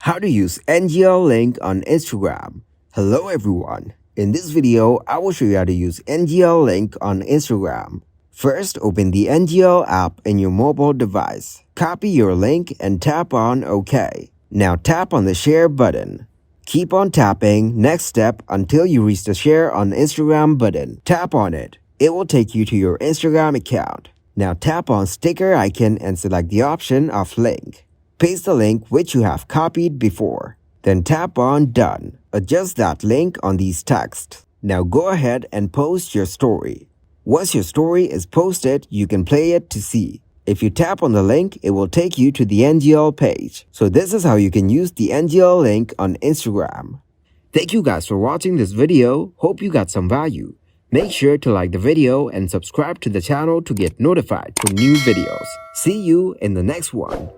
How to use NGL link on Instagram. Hello everyone. In this video, I will show you how to use NGL link on Instagram. First, open the NGL app in your mobile device. Copy your link and tap on OK. Now tap on the share button. Keep on tapping next step until you reach the share on Instagram button. Tap on it. It will take you to your Instagram account. Now tap on sticker icon and select the option of link. Paste the link which you have copied before. Then tap on Done. Adjust that link on these texts. Now go ahead and post your story. Once your story is posted, you can play it to see. If you tap on the link, it will take you to the NGL page. So this is how you can use the NGL link on Instagram. Thank you guys for watching this video. Hope you got some value. Make sure to like the video and subscribe to the channel to get notified for new videos. See you in the next one.